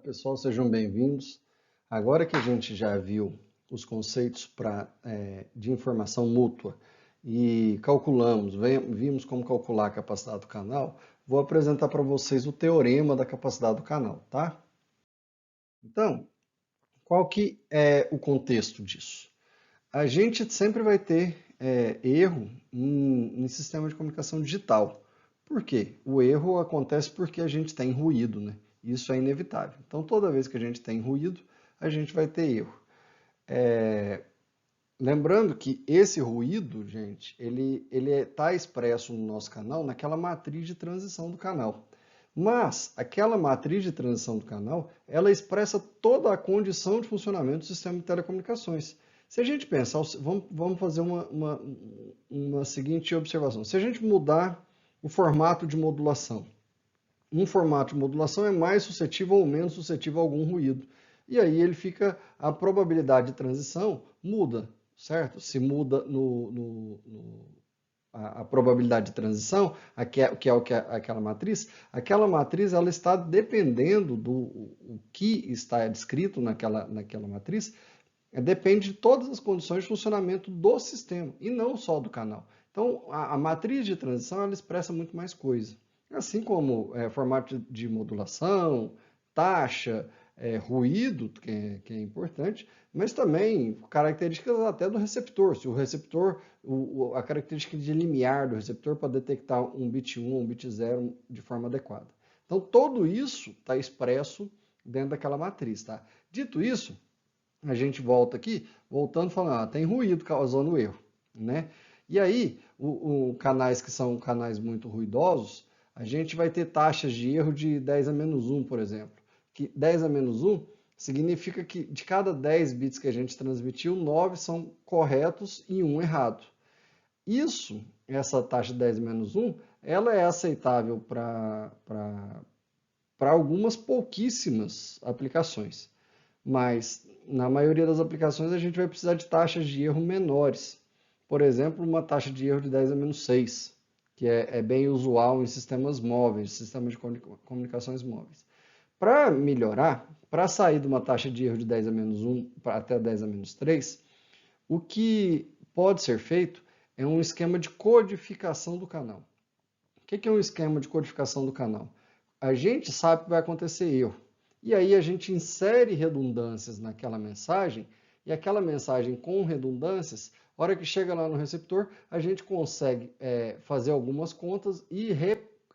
Pessoal, sejam bem-vindos. Agora que a gente já viu os conceitos de informação mútua e vimos como calcular a capacidade do canal, vou apresentar para vocês o teorema da capacidade do canal, tá? Então, qual que é o contexto disso? A gente sempre vai ter erro em sistema de comunicação digital. Por quê? O erro acontece porque a gente tem ruído, né? Isso é inevitável. Então, toda vez que a gente tem ruído, a gente vai ter erro. Lembrando que esse ruído, gente, ele está expresso no nosso canal naquela matriz de transição do canal. Mas aquela matriz de transição do canal, ela expressa toda a condição de funcionamento do sistema de telecomunicações. Se a gente pensar, vamos fazer uma seguinte observação. Se a gente mudar o formato de modulação, um formato de modulação é mais suscetível ou menos suscetível a algum ruído. E aí a probabilidade de transição muda, certo? Se muda a probabilidade de transição, aquela matriz ela está dependendo do que está descrito naquela matriz, depende de todas as condições de funcionamento do sistema, e não só do canal. Então, a matriz de transição ela expressa muito mais coisa. Assim como formato de modulação, taxa, ruído, que é importante, mas também características até do receptor. Se o receptor, a característica de limiar do receptor para detectar um bit 1 ou um bit 0 de forma adequada. Então, tudo isso está expresso dentro daquela matriz. Tá? Dito isso, a gente volta aqui, voltando falando, tem ruído causando erro. Né? E aí, canais que são canais muito ruidosos, a gente vai ter taxas de erro de 10 a menos 1, por exemplo. Que 10 a menos 1 significa que de cada 10 bits que a gente transmitiu, 9 são corretos e 1 errado. Essa taxa de 10 a menos 1, ela é aceitável para algumas pouquíssimas aplicações. Mas na maioria das aplicações a gente vai precisar de taxas de erro menores. Por exemplo, uma taxa de erro de 10 a menos 6, que é bem usual em sistemas móveis, sistemas de comunicações móveis. Para melhorar, para sair de uma taxa de erro de 10 a menos 1 até 10 a menos 3, o que pode ser feito é um esquema de codificação do canal. O que é um esquema de codificação do canal? A gente sabe que vai acontecer erro. E aí a gente insere redundâncias naquela mensagem, e aquela mensagem com redundâncias, a hora que chega lá no receptor, a gente consegue fazer algumas contas e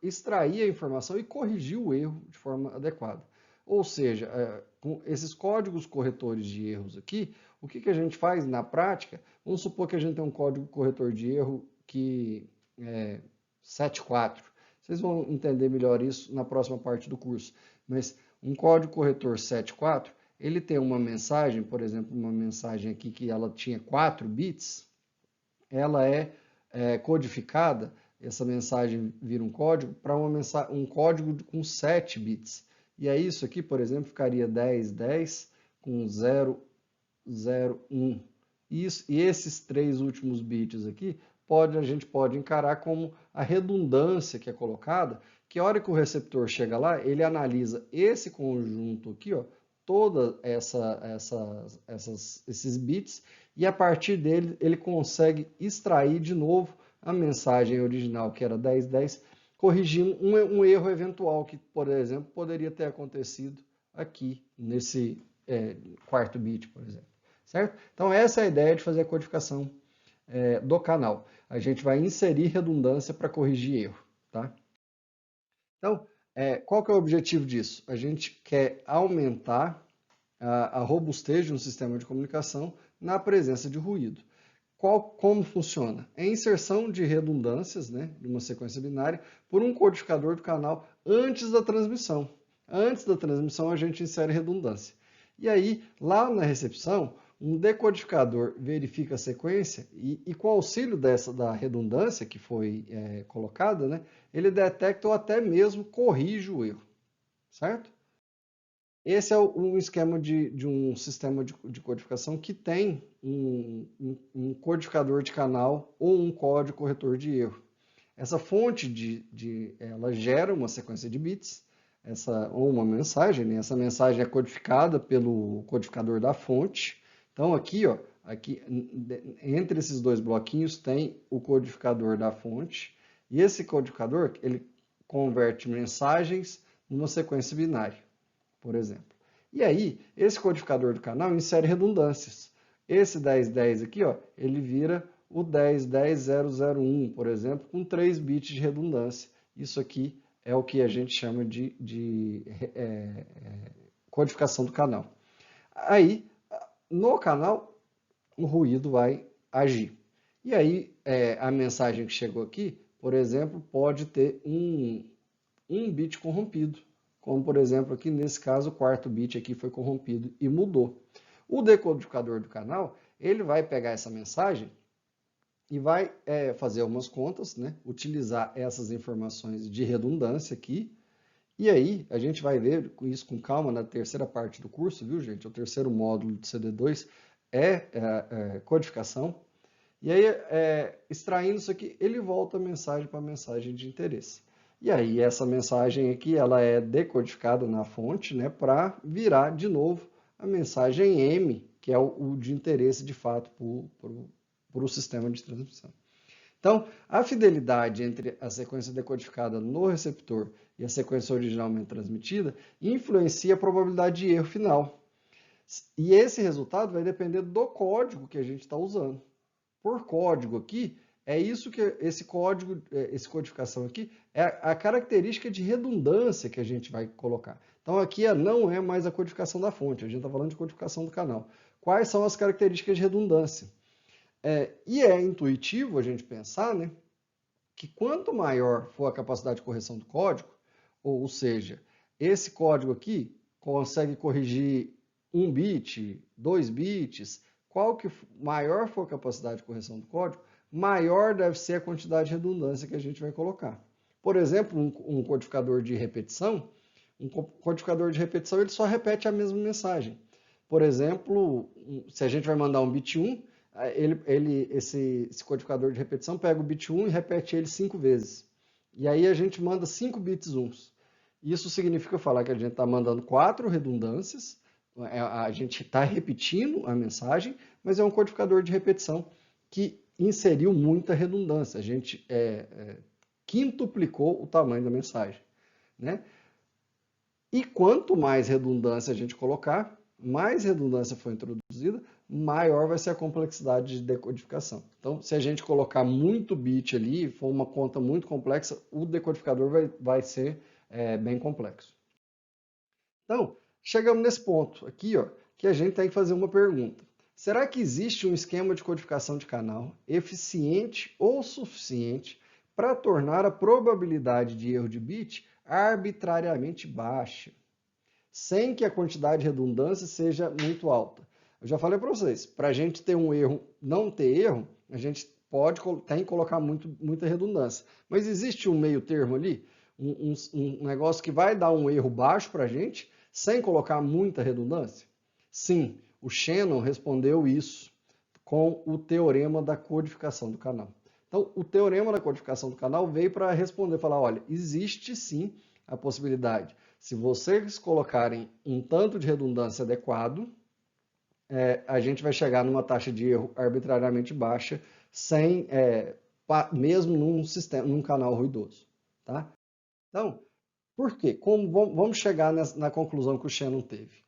extrair a informação e corrigir o erro de forma adequada. Ou seja, com esses códigos corretores de erros aqui, o que a gente faz na prática? Vamos supor que a gente tem um código corretor de erro que é 74. Vocês vão entender melhor isso na próxima parte do curso. Mas um código corretor 74, ele tem uma mensagem, por exemplo, uma mensagem aqui que ela tinha 4 bits, ela é codificada, essa mensagem vira um código, para um código com 7 bits. E aí isso aqui, por exemplo, ficaria 10, 10 com 0, 0, 1. E esses 3 últimos bits aqui, a gente pode encarar como a redundância que é colocada, que a hora que o receptor chega lá, ele analisa esse conjunto aqui, ó, todos esses bits, e a partir dele ele consegue extrair de novo a mensagem original, que era 10, 10, corrigindo um erro eventual que, por exemplo, poderia ter acontecido aqui nesse quarto bit, por exemplo. Certo? Então, essa é a ideia de fazer a codificação do canal. A gente vai inserir redundância para corrigir erro. Tá? Então, qual que é o objetivo disso? A gente quer aumentar a robustez de um sistema de comunicação na presença de ruído. Como funciona? É a inserção de redundâncias, né, de uma sequência binária, por um codificador do canal antes da transmissão. Antes da transmissão, a gente insere redundância. E aí, lá na recepção, um decodificador verifica a sequência e com o auxílio da redundância que foi colocada, né, ele detecta ou até mesmo corrige o erro, certo? Esse é um esquema de um sistema de codificação que tem um codificador de canal ou um código corretor de erro. Essa fonte ela gera uma sequência de bits, ou uma mensagem, né? Essa mensagem é codificada pelo codificador da fonte. Então aqui, ó, aqui entre esses dois bloquinhos tem o codificador da fonte, e esse codificador ele converte mensagens numa sequência binária, por exemplo. E aí, esse codificador do canal insere redundâncias. Esse 1010 aqui, ó, ele vira o 1010.001, por exemplo, com 3 bits de redundância. Isso aqui é o que a gente chama de codificação do canal. Aí, no canal, o ruído vai agir. E aí, a mensagem que chegou aqui, por exemplo, pode ter um bit corrompido. Como, por exemplo, aqui nesse caso, o quarto bit aqui foi corrompido e mudou. O decodificador do canal, ele vai pegar essa mensagem e vai fazer algumas contas, né? Utilizar essas informações de redundância aqui. E aí, a gente vai ver isso com calma na terceira parte do curso, viu, gente? O terceiro módulo de CD2 é codificação. E aí, extraindo isso aqui, ele volta a mensagem para a mensagem de interesse. E aí, essa mensagem aqui, ela é decodificada na fonte, né, para virar de novo a mensagem M, que é o de interesse de fato para o sistema de transmissão. Então, a fidelidade entre a sequência decodificada no receptor e a sequência originalmente transmitida influencia a probabilidade de erro final. E esse resultado vai depender do código que a gente está usando. Por código aqui, é isso que esse código, essa codificação aqui, é a característica de redundância que a gente vai colocar. Então aqui não é mais a codificação da fonte, a gente está falando de codificação do canal. Quais são as características de redundância? E é intuitivo a gente pensar, né, que quanto maior for a capacidade de correção do código, ou seja, esse código aqui consegue corrigir 1 bit, 2 bits, qual que maior for a capacidade de correção do código, maior deve ser a quantidade de redundância que a gente vai colocar. Por exemplo, um codificador de repetição, ele só repete a mesma mensagem. Por exemplo, se a gente vai mandar um bit 1, esse codificador de repetição pega o bit 1 e repete ele 5 vezes. E aí a gente manda 5 bits 1. Isso significa falar que a gente está mandando 4 redundâncias, a gente está repetindo a mensagem, mas é um codificador de repetição que inseriu muita redundância. A gente quintuplicou o tamanho da mensagem, né? E quanto mais redundância a gente colocar, mais redundância for introduzida, maior vai ser a complexidade de decodificação. Então, se a gente colocar muito bit ali, for uma conta muito complexa, o decodificador vai ser bem complexo. Então, chegamos nesse ponto aqui, ó, que a gente tem que fazer uma pergunta. Será que existe um esquema de codificação de canal eficiente ou suficiente para tornar a probabilidade de erro de bit arbitrariamente baixa, sem que a quantidade de redundância seja muito alta? Eu já falei para vocês, para a gente ter um erro, não ter erro, a gente tem que colocar muita redundância. Mas existe um meio termo ali, um negócio que vai dar um erro baixo para a gente, sem colocar muita redundância? Sim, o Shannon respondeu isso com o teorema da codificação do canal. Então, o teorema da codificação do canal veio para responder, falar, olha, existe sim a possibilidade. Se vocês colocarem um tanto de redundância adequado, a gente vai chegar numa taxa de erro arbitrariamente baixa, mesmo num canal ruidoso. Tá? Então, por quê? Vamos chegar na conclusão que o Shannon teve.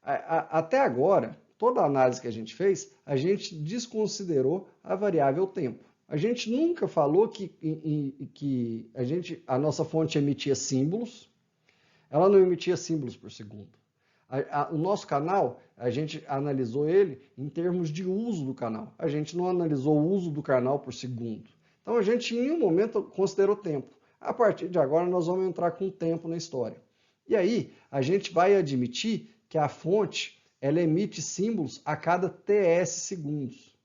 Até agora, toda a análise que a gente fez, a gente desconsiderou a variável tempo. A gente nunca falou que a nossa fonte emitia símbolos, ela não emitia símbolos por segundo. O nosso canal, a gente analisou ele em termos de uso do canal. A gente não analisou o uso do canal por segundo. Então, a gente, em nenhum momento, considerou tempo. A partir de agora, nós vamos entrar com tempo na história. E aí, a gente vai admitir que a fonte ela emite símbolos a cada TS segundos.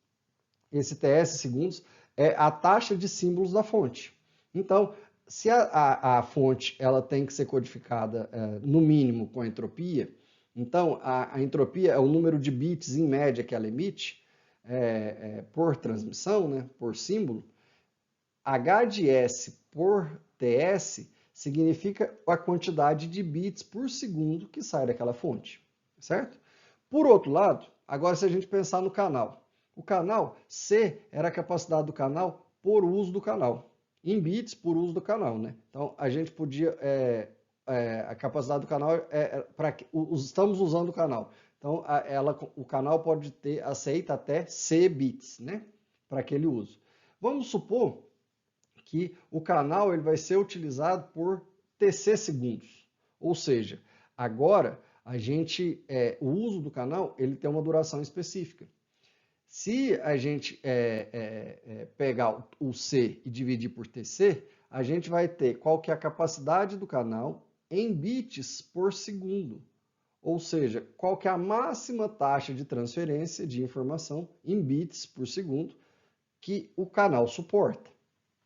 Esse TS segundos é a taxa de símbolos da fonte. Então, se a fonte ela tem que ser codificada no mínimo com a entropia, então a entropia é o número de bits em média que ela emite por transmissão, né, por símbolo. H de S por TS significa a quantidade de bits por segundo que sai daquela fonte, certo? Por outro lado, agora se a gente pensar no canal, o canal C era a capacidade do canal por uso do canal, em bits por uso do canal, né? Então a gente podia, a capacidade do canal estamos usando o canal. Então o canal pode aceita até C bits, né? Para aquele uso. Vamos supor que o canal ele vai ser utilizado por TC segundos. Ou seja, agora o uso do canal ele tem uma duração específica. Se a gente pegar o C e dividir por TC, a gente vai ter qual que é a capacidade do canal em bits por segundo. Ou seja, qual que é a máxima taxa de transferência de informação em bits por segundo que o canal suporta,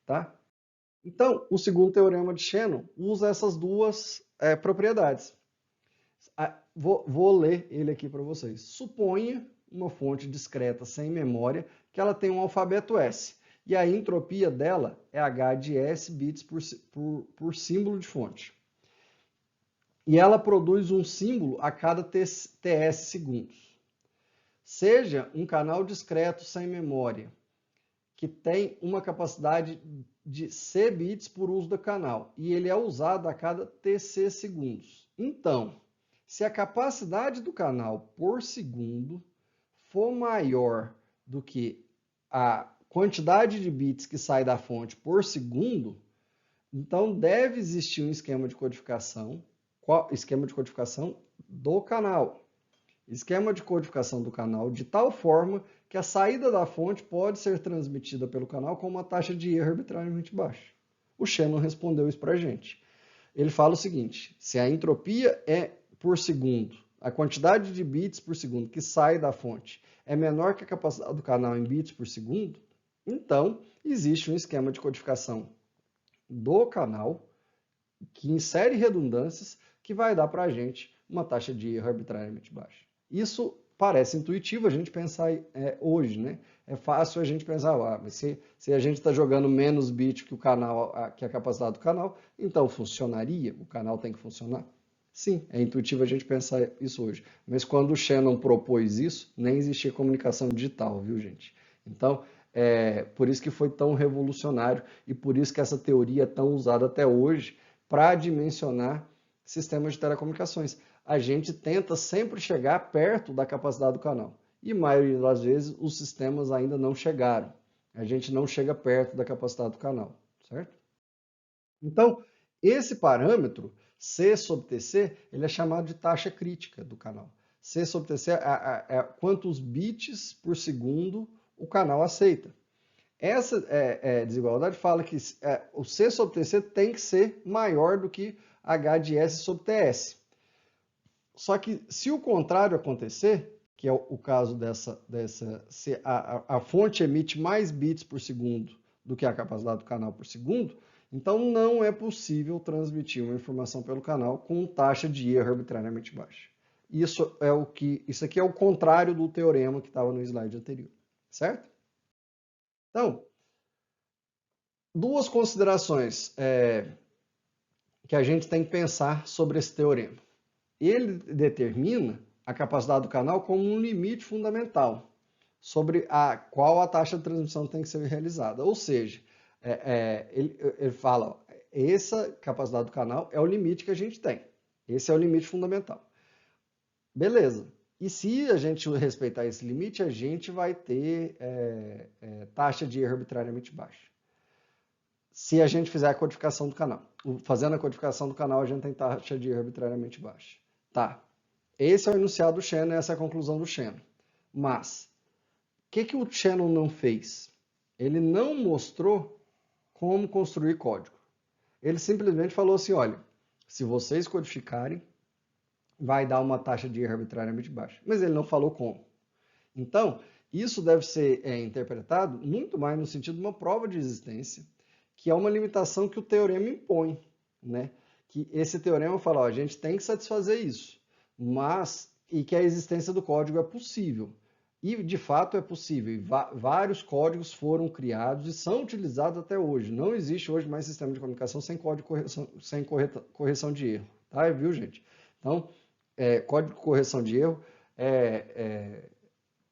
tá? Então, o segundo teorema de Shannon usa essas duas propriedades. Vou ler ele aqui para vocês. Suponha uma fonte discreta sem memória que ela tem um alfabeto S. E a entropia dela é H de S bits por símbolo de fonte. E ela produz um símbolo a cada TS segundos. Seja um canal discreto sem memória que tem uma capacidade de C bits por uso do canal. E ele é usado a cada TC segundos. Então, se a capacidade do canal por segundo for maior do que a quantidade de bits que sai da fonte por segundo, então deve existir um esquema de codificação do canal. Esquema de codificação do canal de tal forma que a saída da fonte pode ser transmitida pelo canal com uma taxa de erro arbitrariamente baixa. O Shannon respondeu isso para a gente. Ele fala o seguinte: se a entropia é por segundo, a quantidade de bits por segundo que sai da fonte é menor que a capacidade do canal em bits por segundo, então existe um esquema de codificação do canal que insere redundâncias que vai dar para a gente uma taxa de erro arbitrariamente baixa. Isso parece intuitivo a gente pensar hoje, né? É fácil a gente pensar, mas se a gente está jogando menos bit que o canal, que a capacidade do canal, então funcionaria? O canal tem que funcionar? Sim, é intuitivo a gente pensar isso hoje. Mas quando o Shannon propôs isso, nem existia comunicação digital, viu, gente? Então, por isso que foi tão revolucionário e por isso que essa teoria é tão usada até hoje para dimensionar sistemas de telecomunicações. A gente tenta sempre chegar perto da capacidade do canal. E a maioria das vezes os sistemas ainda não chegaram. A gente não chega perto da capacidade do canal, certo? Então, esse parâmetro, C sobre TC, ele é chamado de taxa crítica do canal. C sobre TC é quantos bits por segundo o canal aceita. Essa desigualdade fala que o C sobre TC tem que ser maior do que H de S sobre TS. Só que se o contrário acontecer, que é o caso se a fonte emite mais bits por segundo do que a capacidade do canal por segundo, então não é possível transmitir uma informação pelo canal com taxa de erro arbitrariamente baixa. Isso aqui é o contrário do teorema que estava no slide anterior, certo? Então, duas considerações que a gente tem que pensar sobre esse teorema. Ele determina a capacidade do canal como um limite fundamental sobre qual a taxa de transmissão tem que ser realizada. Ou seja, ele fala, essa capacidade do canal é o limite que a gente tem. Esse é o limite fundamental. Beleza. E se a gente respeitar esse limite, a gente vai ter taxa de erro arbitrariamente baixa. Se a gente fizer a codificação do canal. Fazendo a codificação do canal, a gente tem taxa de erro arbitrariamente baixa. Tá. Esse é o enunciado do Shannon, essa é a conclusão do Shannon. Mas, o que o Shannon não fez? Ele não mostrou como construir código. Ele simplesmente falou assim, olha, se vocês codificarem, vai dar uma taxa de erro arbitrariamente baixa. Mas ele não falou como. Então, isso deve ser interpretado muito mais no sentido de uma prova de existência, que é uma limitação que o teorema impõe, né? Que esse teorema fala, ó, a gente tem que satisfazer isso, e que a existência do código é possível. E, de fato, é possível. Vários códigos foram criados e são utilizados até hoje. Não existe hoje mais sistema de comunicação sem código sem correção de erro. Tá? Viu, gente? Então, código de correção de erro,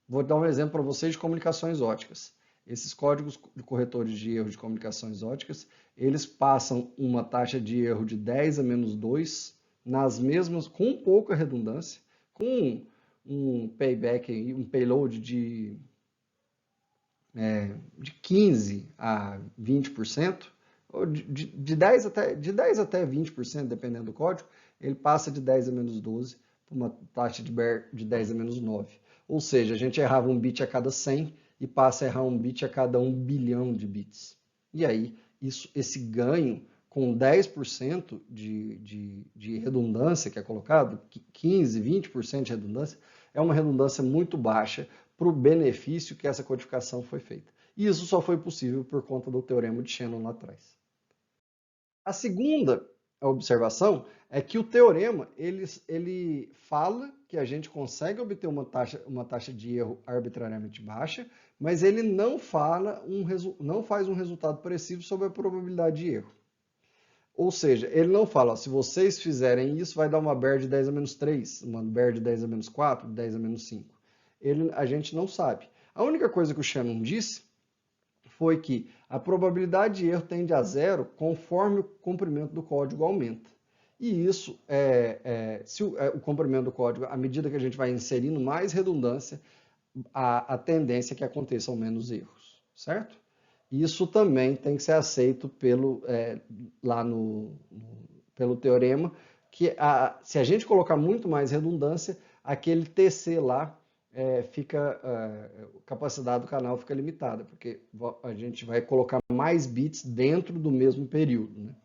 vou dar um exemplo para vocês de comunicações óticas. Esses códigos de corretores de erro de comunicações óticas, eles passam uma taxa de erro de 10 a menos 2 nas mesmas, com pouca redundância, com um payback, um payload de 15 a 20%, ou de 10 até 20%, dependendo do código, ele passa de 10 a menos 12 para uma taxa de 10 a menos 9. Ou seja, a gente errava um bit a cada 100 e passa a errar um bit a cada 1 bilhão de bits. E aí, esse ganho com 10% de redundância que é colocado, 15, 20% de redundância, é uma redundância muito baixa para o benefício que essa codificação foi feita. E isso só foi possível por conta do teorema de Shannon lá atrás. A segunda observação é que o teorema ele fala que a gente consegue obter uma taxa de erro arbitrariamente baixa, mas ele não faz um resultado preciso sobre a probabilidade de erro. Ou seja, ele não fala, ó, se vocês fizerem isso, vai dar uma BER de 10 a menos 3, uma BER de 10 a menos 4, 10 a menos 5. A gente não sabe. A única coisa que o Shannon disse foi que a probabilidade de erro tende a zero conforme o comprimento do código aumenta. E isso, se o comprimento do código, à medida que a gente vai inserindo mais redundância, a tendência é que aconteçam menos erros, certo? Isso também tem que ser aceito pelo teorema, que se a gente colocar muito mais redundância, aquele TC lá a capacidade do canal fica limitada, porque a gente vai colocar mais bits dentro do mesmo período, né?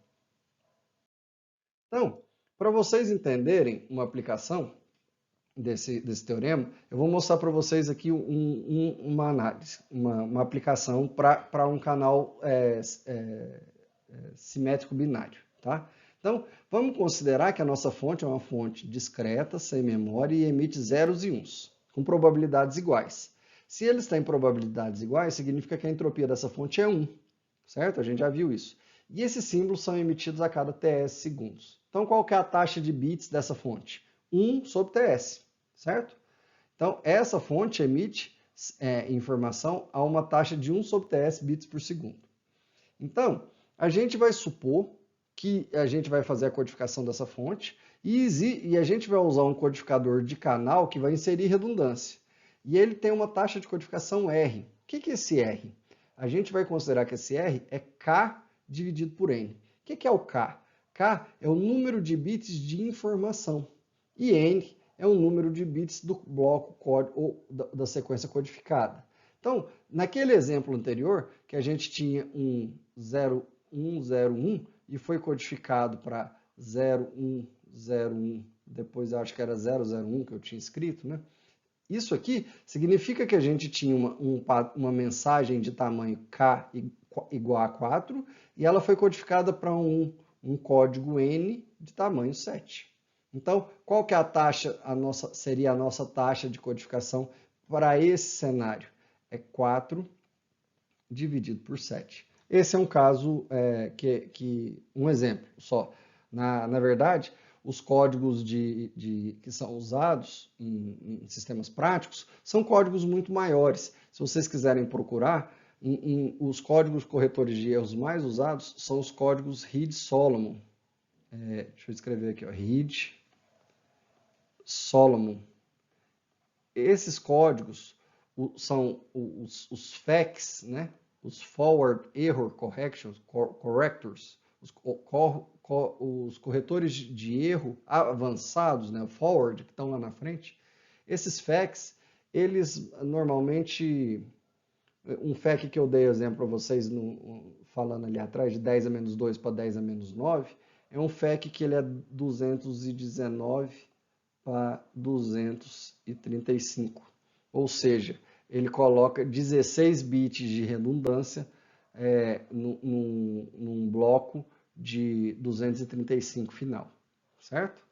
Então, para vocês entenderem uma aplicação desse teorema, eu vou mostrar para vocês aqui uma análise, uma aplicação para um canal simétrico binário, tá? Então, vamos considerar que a nossa fonte é uma fonte discreta, sem memória e emite zeros e uns, com probabilidades iguais. Se eles têm probabilidades iguais, significa que a entropia dessa fonte é 1, certo? A gente já viu isso. E esses símbolos são emitidos a cada TS segundos. Então, qual que é a taxa de bits dessa fonte? 1 sobre TS, certo? Então, essa fonte emite informação a uma taxa de 1 sobre TS bits por segundo. Então, a gente vai supor que a gente vai fazer a codificação dessa fonte e a gente vai usar um codificador de canal que vai inserir redundância. E ele tem uma taxa de codificação R. O que é esse R? A gente vai considerar que esse R é K dividido por N. O que é o K? K é o número de bits de informação. E N é o número de bits do bloco código ou da sequência codificada. Então, naquele exemplo anterior, que a gente tinha um 0101 e foi codificado para 0101, depois eu acho que era 001 que eu tinha escrito, né? Isso aqui significa que a gente tinha uma mensagem de tamanho K igual a 4 e ela foi codificada para um código N de tamanho 7. Então, qual que é a taxa, seria a nossa taxa de codificação para esse cenário? É 4 dividido por 7. Esse é um caso, um exemplo só. Na verdade, os códigos que são usados em sistemas práticos são códigos muito maiores. Se vocês quiserem procurar, os códigos corretores de erros mais usados são os códigos Reed-Solomon. Deixa eu escrever aqui, ó, Reed-Solomon. Esses códigos são os FECs, né? Os Forward Error Correctors, os corretores de erro avançados, né? O Forward, que estão lá na frente. Esses FECs, eles normalmente... Um FEC que eu dei exemplo para vocês, falando ali atrás, de 10 a menos 2 para 10 a menos 9, é um FEC que ele é 219 para 235. Ou seja, ele coloca 16 bits de redundância num bloco de 235 final, certo?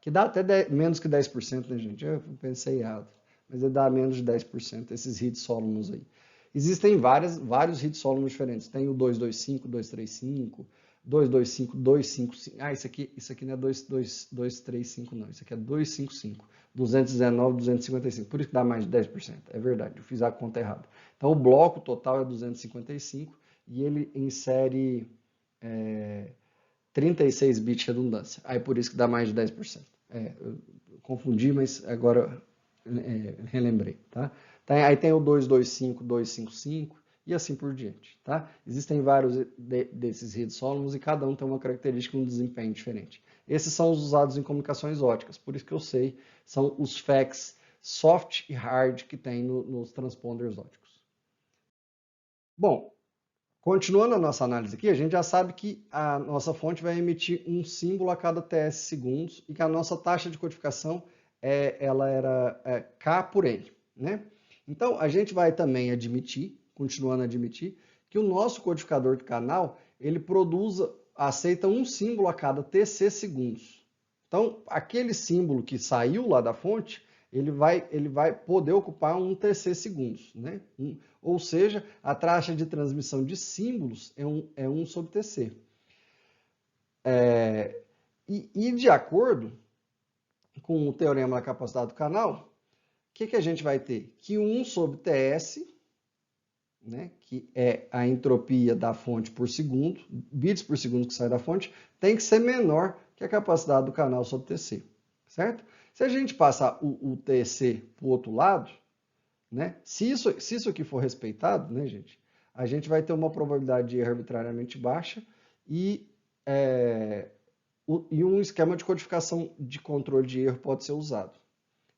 Que dá até menos que 10%, né, gente? Eu pensei errado. mas ele dá menos de 10%, esses hits Solomons aí. Existem vários hits Solomons diferentes. Tem o 225, 235, 225, 255. Ah, isso aqui não é 235 não, isso aqui é 255. 219, 255. Por isso que dá mais de 10%. É verdade, eu fiz a conta errada. Então o bloco total é 255 e ele insere 36 bits de redundância. Aí por isso que dá mais de 10%. Eu confundi, mas agora relembrei, tá? Aí tem o 225, 255 e assim por diante, tá? Existem vários desses hits Solomons e cada um tem uma característica e um desempenho diferente. Esses são os usados em comunicações óticas, por isso que eu sei, são os FECs soft e hard que tem nos transponders óticos. Bom, continuando a nossa análise aqui, a gente já sabe que a nossa fonte vai emitir um símbolo a cada TS segundos e que a nossa taxa de codificação ela era K por N, né? Então, a gente vai também admitir, continuando a admitir, que o nosso codificador de canal, ele aceita um símbolo a cada TC segundos. Então, aquele símbolo que saiu lá da fonte, ele vai poder ocupar um TC segundos, né? Ou seja, a taxa de transmissão de símbolos é 1 sobre TC. E de acordo com o teorema da capacidade do canal, o que a gente vai ter? Que 1 sobre TS, né, que é a entropia da fonte por segundo, bits por segundo que sai da fonte, tem que ser menor que a capacidade do canal sobre TC, certo? Se a gente passar o TC para o outro lado, né, se isso aqui for respeitado, né, gente, a gente vai ter uma probabilidade de erro arbitrariamente baixa e um esquema de codificação de controle de erro pode ser usado.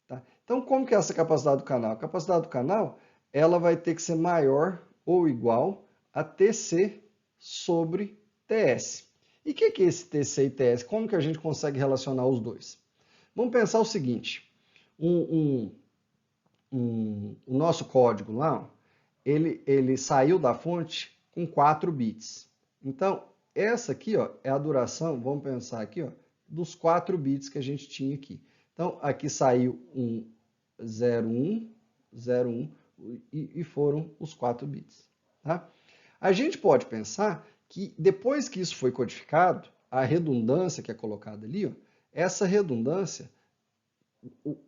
Tá? Então, como que é essa capacidade do canal? A capacidade do canal ela vai ter que ser maior ou igual a TC sobre TS. E o que é esse TC e TS? Como que a gente consegue relacionar os dois? Vamos pensar o seguinte, o nosso código lá, ele saiu da fonte com 4 bits. Então, essa aqui ó, é a duração, vamos pensar aqui, ó, dos 4 bits que a gente tinha aqui. Então, aqui saiu um 01, 01 e foram os 4 bits. Tá? A gente pode pensar que depois que isso foi codificado, a redundância que é colocada ali, ó, essa redundância,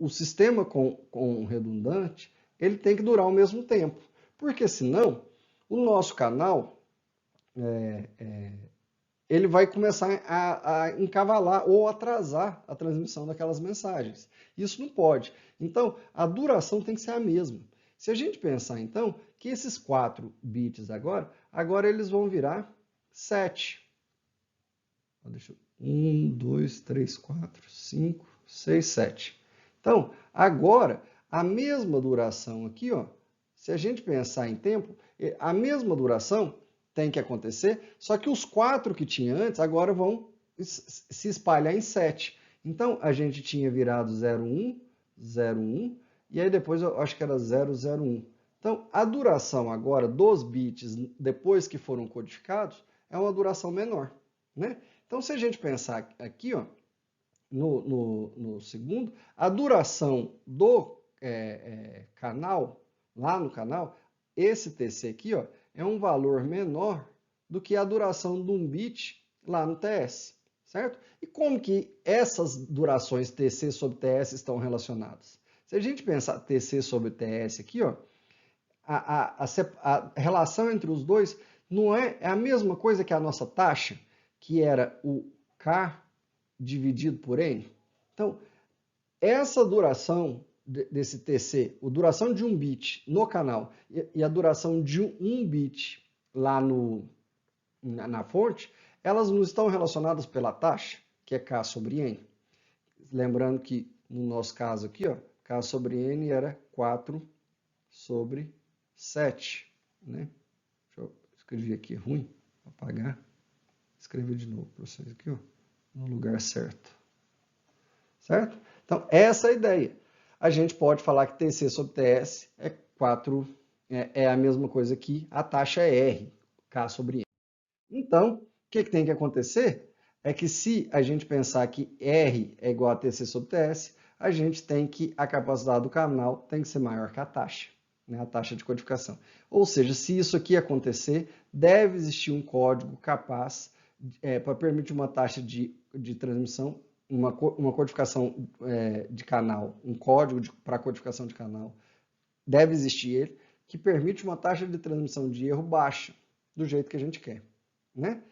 o sistema com redundante, ele tem que durar o mesmo tempo. Porque senão, o nosso canal, ele vai começar a encavalar ou atrasar a transmissão daquelas mensagens. Isso não pode. Então, a duração tem que ser a mesma. Se a gente pensar, então, que esses 4 bits agora eles vão virar 7. 1, 2, 3, 4, 5, 6, 7. Então, agora, a mesma duração aqui, ó, se a gente pensar em tempo, a mesma duração tem que acontecer, só que os 4 que tinha antes agora vão se espalhar em 7. Então, a gente tinha virado 01, 01, e aí depois eu acho que era 001. Então, a duração agora dos bits, depois que foram codificados, é uma duração menor, né? Então, se a gente pensar aqui, ó, no segundo, a duração do canal, lá no canal, esse TC aqui, ó, é um valor menor do que a duração de um bit lá no TS, certo? E como que essas durações TC sobre TS estão relacionadas? Se a gente pensar TC sobre TS aqui, ó, a relação entre os dois não é a mesma coisa que a nossa taxa, que era o K dividido por N. Então, essa duração desse TC, a duração de um bit no canal e a duração de um bit lá na fonte, elas não estão relacionadas pela taxa, que é K sobre N. Lembrando que, no nosso caso aqui, ó, K sobre N era 4 sobre 7. Né? Deixa eu escrever aqui, ruim, apagar. Escrever de novo para vocês aqui, ó, no lugar certo. Certo? Então, essa é a ideia. A gente pode falar que TC sobre TS é a mesma coisa que a taxa é R, K sobre N. Então, o que tem que acontecer é que se a gente pensar que R é igual a TC sobre TS, a gente tem que a capacidade do canal tem que ser maior que a taxa, né, a taxa de codificação. Ou seja, se isso aqui acontecer, deve existir um código capaz para permitir uma taxa de transmissão, uma codificação de canal, um código para codificação de canal, deve existir ele, que permite uma taxa de transmissão de erro baixa, do jeito que a gente quer, né?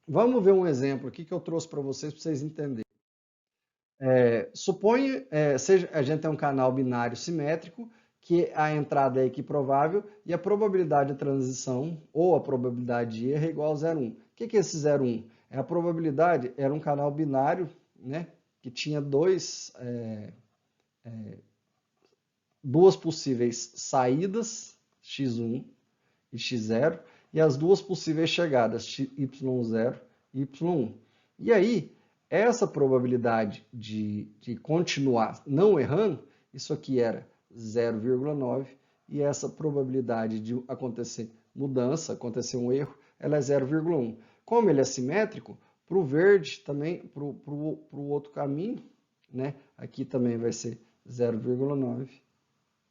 Vamos ver um exemplo aqui que eu trouxe para vocês entenderem. Suponha, a gente tem um canal binário simétrico, que a entrada é equiprovável e a probabilidade de transição, ou a probabilidade de erro, é igual a 0,1. O que é esse 0,1? A probabilidade era um canal binário, né, que tinha duas possíveis saídas, x1 e x0, e as duas possíveis chegadas, y0 e y1. E aí, essa probabilidade de continuar não errando, isso aqui era 0,9, e essa probabilidade de acontecer mudança, acontecer um erro, ela é 0,1. Como ele é simétrico, para o verde também, para o outro caminho, né, aqui também vai ser 0,9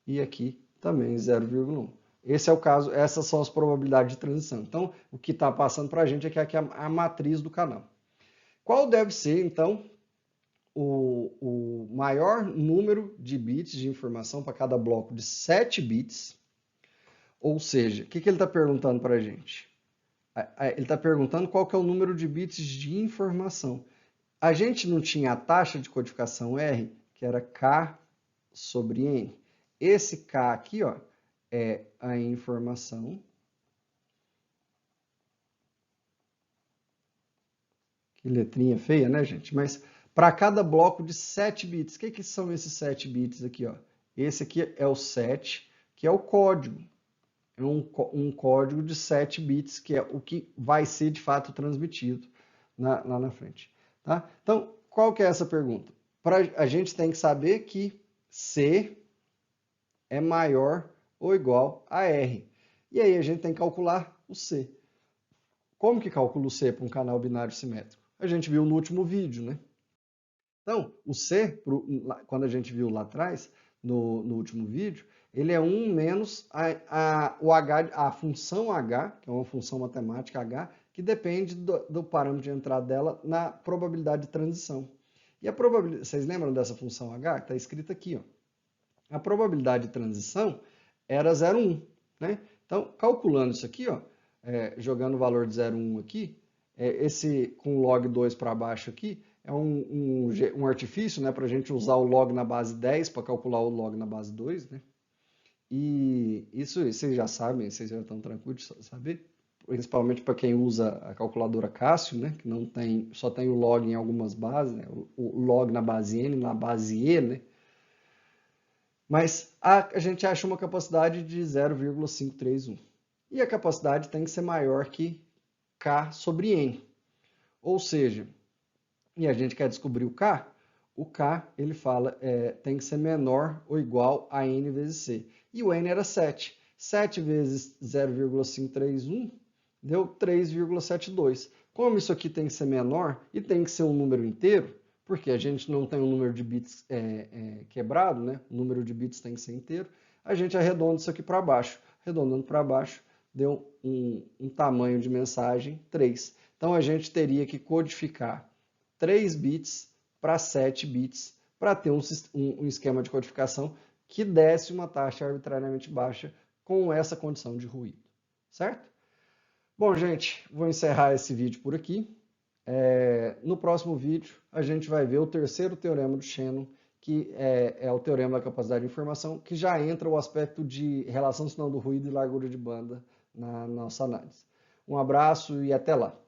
e aqui também 0,1. Esse é o caso, essas são as probabilidades de transição. Então, o que está passando para a gente é que aqui é a matriz do canal. Qual deve ser, então, o maior número de bits de informação para cada bloco de 7 bits? Ou seja, o que ele está perguntando para a gente? Ele está perguntando qual que é o número de bits de informação. A gente não tinha a taxa de codificação R, que era K sobre N. Esse K aqui, ó, é a informação. Que letrinha feia, né, gente? Mas para cada bloco de 7 bits. O que são esses 7 bits aqui, ó? Esse aqui é o 7, que é o código. É um código de 7 bits, que é o que vai ser de fato transmitido lá na frente. Tá? Então, qual que é essa pergunta? A gente tem que saber que C é maior ou igual a R. E aí a gente tem que calcular o C. Como que calcula o C para um canal binário simétrico? A gente viu no último vídeo, né? Então, o C, quando a gente viu lá atrás, no último vídeo, ele é 1 menos a função H, que é uma função matemática H, que depende do parâmetro de entrada dela na probabilidade de transição. E a probabilidade, vocês lembram dessa função H? Está escrita aqui, ó. A probabilidade de transição era 0,1, né? Então, calculando isso aqui, ó, jogando o valor de 0,1 aqui, esse com log 2 para baixo aqui, é um artifício, né, para a gente usar o log na base 10 para calcular o log na base 2, né? E isso vocês já sabem, vocês já estão tranquilos de saber, principalmente para quem usa a calculadora Cássio, né, que não tem, só tem o log em algumas bases, né, o log na base N, na base E, né? Mas a gente acha uma capacidade de 0,531. E a capacidade tem que ser maior que K sobre N. Ou seja, e a gente quer descobrir o K ele fala tem que ser menor ou igual a N vezes C. E o N era 7. 7 vezes 0,531 deu 3,72. Como isso aqui tem que ser menor e tem que ser um número inteiro, porque a gente não tem um número de bits quebrado, né? O número de bits tem que ser inteiro, a gente arredonda isso aqui para baixo. Arredondando para baixo, deu um tamanho de mensagem 3. Então, a gente teria que codificar 3 bits para 7 bits para ter um esquema de codificação que desse uma taxa arbitrariamente baixa com essa condição de ruído, certo? Bom, gente, vou encerrar esse vídeo por aqui. No próximo vídeo, a gente vai ver o terceiro teorema do Shannon, que é o teorema da capacidade de informação, que já entra o aspecto de relação sinal do ruído e largura de banda na nossa análise. Um abraço e até lá!